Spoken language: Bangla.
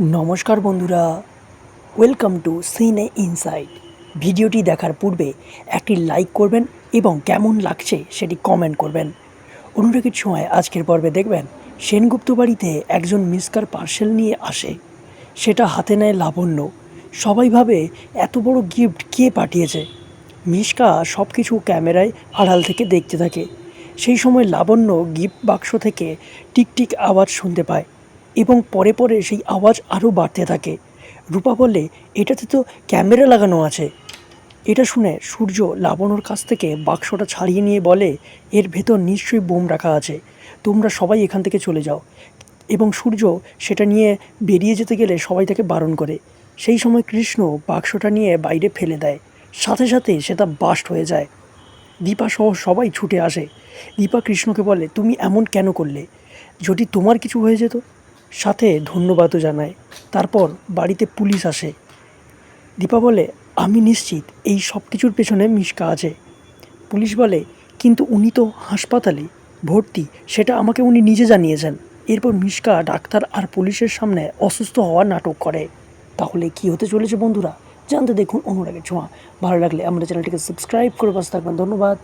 নমস্কার বন্ধুরা, ওয়েলকাম টু সিনে ইনসাইড। ভিডিওটি দেখার পূর্বে একটি লাইক করবেন এবং কেমন লাগছে সেটি কমেন্ট করবেন। অনুরাগের ছোঁয়ায় আজকের পর্বে দেখবেন সেনগুপ্ত বাড়িতে একজন মিসকার পার্সেল নিয়ে আসে। সেটা হাতে নেয় লাবণ্য। সবাই ভাবে এত বড় গিফট কে পাঠিয়েছে। মিশকা সব কিছু ক্যামেরায় আড়াল থেকে দেখতে থাকে। সেই সময় লাবণ্য গিফট বাক্স থেকে টিকটিক আওয়াজ শুনতে পায় এবং পরে পরে সেই আওয়াজ আরও বাড়তে থাকে। রূপা বলে, এটাতে তো ক্যামেরা লাগানো আছে। এটা শুনে সূর্য লাবণ্যর কাছ থেকে বাক্সটা ছাড়িয়ে নিয়ে বলে, এর ভেতর নিশ্চয়ই বোম রাখা আছে, তোমরা সবাই এখান থেকে চলে যাও। এবং সূর্য সেটা নিয়ে বেরিয়ে যেতে গেলে সবাই তাকে বারণ করে। সেই সময় কৃষ্ণ বাক্সটা নিয়ে বাইরে ফেলে দেয়। সাথে সাথে সেটা বাস্ট হয়ে যায়। দীপা সহ সবাই ছুটে আসে। দীপা কৃষ্ণকে বলে, তুমি এমন কেন করলে? যদি তোমার কিছু হয়ে যেত? সাথে ধন্যবাদও জানায়। তারপর বাড়িতে পুলিশ আসে। দীপা বলে, আমি নিশ্চিত এই সব কিছুর পেছনে মিশকা আছে। পুলিশ বলে, কিন্তু উনি তো হাসপাতালে ভর্তি, সেটা আমাকে উনি নিজে জানিয়েছেন। এরপর মিশকা ডাক্তার আর পুলিশের সামনে অসুস্থ হওয়ার নাটক করে। তাহলে কি হতে চলেছে বন্ধুরা, জানতে দেখুন অনুরাগের ছোঁয়া। ভালো লাগলে আমাদের চ্যানেলটিকে সাবস্ক্রাইব করে পাশে থাকবেন। ধন্যবাদ।